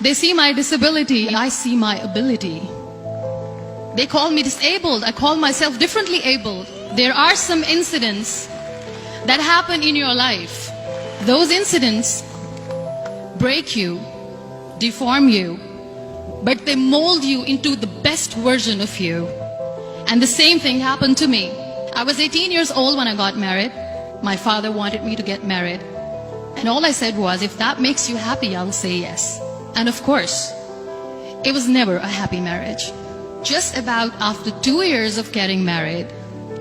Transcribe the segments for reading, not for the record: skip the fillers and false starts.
They see my disability, I see my ability. They call me disabled, I call myself differently abled. There are some incidents that happen in your life. Those incidents break you, deform you, but they mold you into the best version of you. And the same thing happened to me. I was 18 years old when I got married. My father wanted me to get married. And all I said was, if that makes you happy, I'll say yes. And of course, it was never a happy marriage. Just about after 2 years of getting married,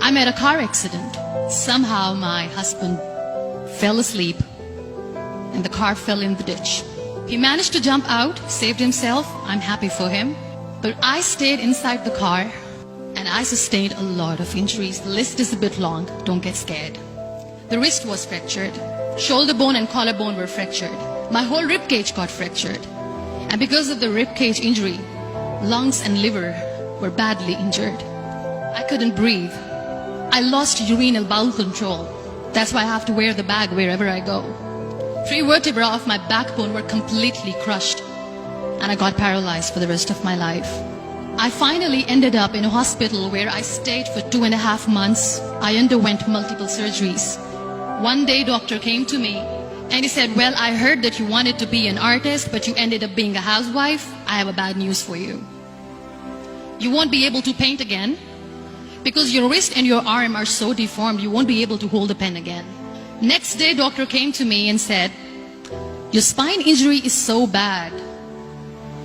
I met a car accident. Somehow my husband fell asleep and the car fell in the ditch. He managed to jump out, saved himself. I'm happy for him. But I stayed inside the car and I sustained a lot of injuries. The list is a bit long, don't get scared. The wrist was fractured. Shoulder bone and collarbone were fractured. My whole rib cage got fractured. And because of the rib cage injury, lungs and liver were badly injured. I couldn't breathe. I lost urinary bowel control. That's why I have to wear the bag wherever I go. 3 vertebrae of my backbone were completely crushed. And I got paralyzed for the rest of my life. I finally ended up in a hospital where I stayed for 2.5 months. I underwent multiple surgeries. One day, doctor came to me and he said, well, I heard that you wanted to be an artist, but you ended up being a housewife. I have a bad news for you. You won't be able to paint again because your wrist and your arm are so deformed, you won't be able to hold a pen again. Next day, doctor came to me and said, your spine injury is so bad,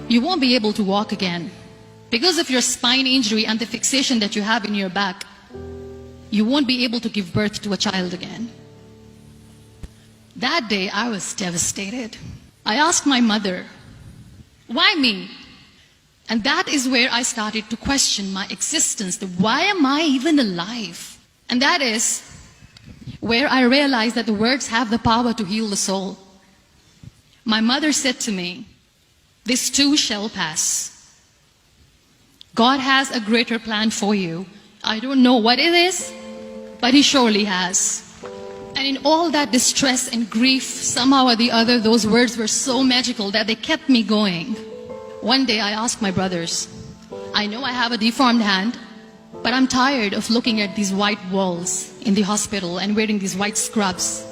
you won't be able to walk again. Because of your spine injury and the fixation that you have in your back, you won't be able to give birth to a child again. That day, I was devastated. I asked my mother, why me? And that is where I started to question my existence. Why am I even alive? And that is where I realized that the words have the power to heal the soul. My mother said to me, this too shall pass. God has a greater plan for you. I don't know what it is, but He surely has. And in all that distress and grief, somehow or the other, those words were so magical that they kept me going. One day I asked my brothers, I know I have a deformed hand, but I'm tired of looking at these white walls in the hospital and wearing these white scrubs.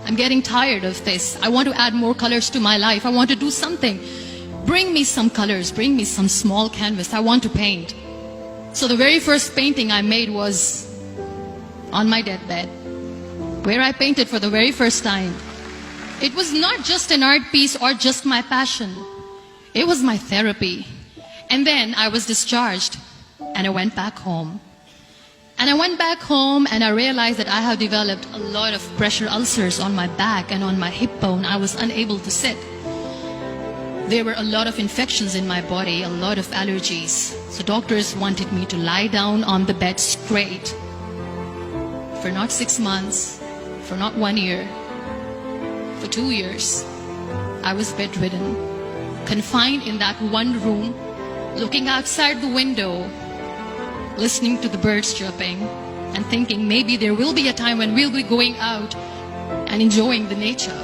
I'm getting tired of this. I want to add more colors to my life. I want to do something. Bring me some colors, bring me some small canvas. I want to paint. So the very first painting I made was on my deathbed, where I painted for the very first time. It was not just an art piece or just my passion. It was my therapy. And then I was discharged and I went back home. And I went back home and I realized that I have developed a lot of pressure ulcers on my back and on my hip bone. I was unable to sit. There were a lot of infections in my body, a lot of allergies. So doctors wanted me to lie down on the bed straight for not 6 months, for not 1 year, for 2 years. I was bedridden, confined in that one room, looking outside the window, listening to the birds chirping, and thinking maybe there will be a time when we'll be going out and enjoying the nature.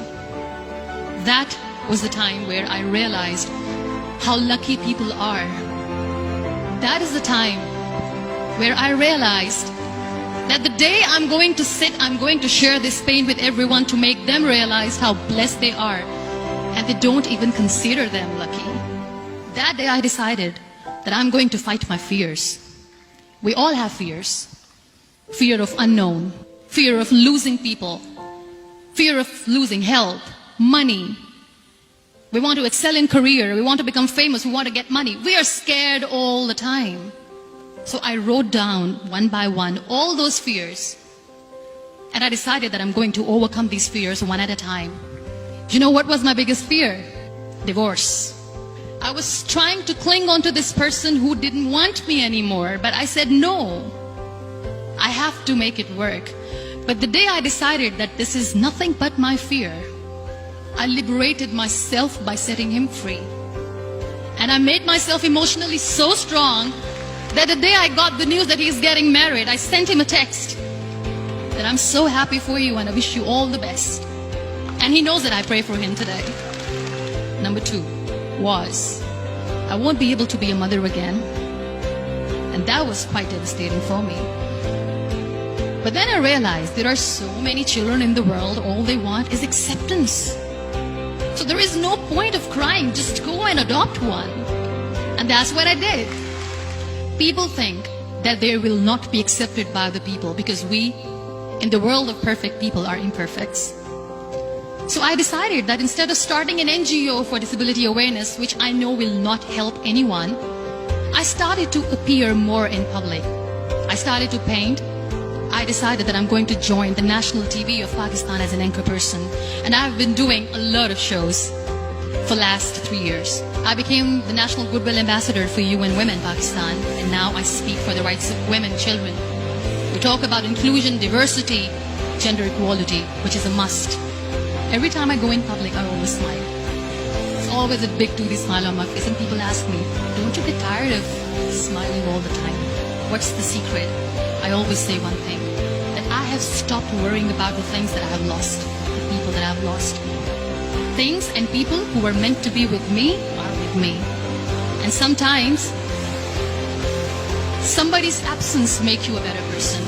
That was the time where I realized how lucky people are. That is the time where I realized that the day I'm going to sit, I'm going to share this pain with everyone to make them realize how blessed they are, and they don't even consider them lucky. That day I decided that I'm going to fight my fears. We all have fears. Fear of unknown, fear of losing people, fear of losing health, money. We want to excel in career, we want to become famous, we want to get money. We are scared all the time. So I wrote down one by one all those fears. And I decided that I'm going to overcome these fears one at a time. You know what was my biggest fear? Divorce. I was trying to cling on to this person who didn't want me anymore, but I said no. I have to make it work. But the day I decided that this is nothing but my fear, I liberated myself by setting him free. And I made myself emotionally so strong that the day I got the news that he's getting married, I sent him a text that I'm so happy for you and I wish you all the best. And he knows that I pray for him today. Number 2, was, I won't be able to be a mother again. And that was quite devastating for me. But then I realized there are so many children in the world, all they want is acceptance. So there is no point of crying, just go and adopt one. And that's what I did. People think that they will not be accepted by the people because we, in the world of perfect people, are imperfects. So I decided that instead of starting an NGO for disability awareness, which I know will not help anyone, I started to appear more in public. I started to paint. I decided that I'm going to join the national TV of Pakistan as an anchor person. And I've been doing a lot of shows for the last 3 years. I became the National Goodwill Ambassador for UN Women Pakistan, and now I speak for the rights of women, children. We talk about inclusion, diversity, gender equality, which is a must. Every time I go in public, I always smile. It's always a big toothy smile on my face, and people ask me, don't you get tired of smiling all the time? What's the secret? I always say one thing, that I have stopped worrying about the things that I have lost, the people that I have lost. Things and people who were meant to be with me are with me. And sometimes, somebody's absence makes you a better person.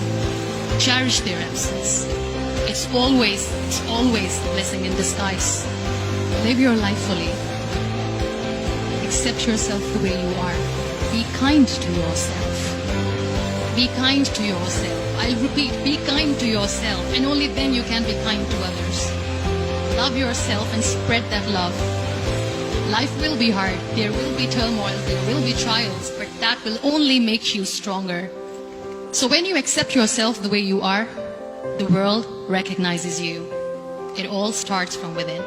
Cherish their absence. It's always a blessing in disguise. Live your life fully. Accept yourself the way you are. Be kind to yourself. Be kind to yourself. I'll repeat, be kind to yourself, and only then you can be kind to others. Love yourself and spread that love. Life will be hard, there will be turmoil, there will be trials, but that will only make you stronger. So when you accept yourself the way you are, the world recognizes you. It all starts from within.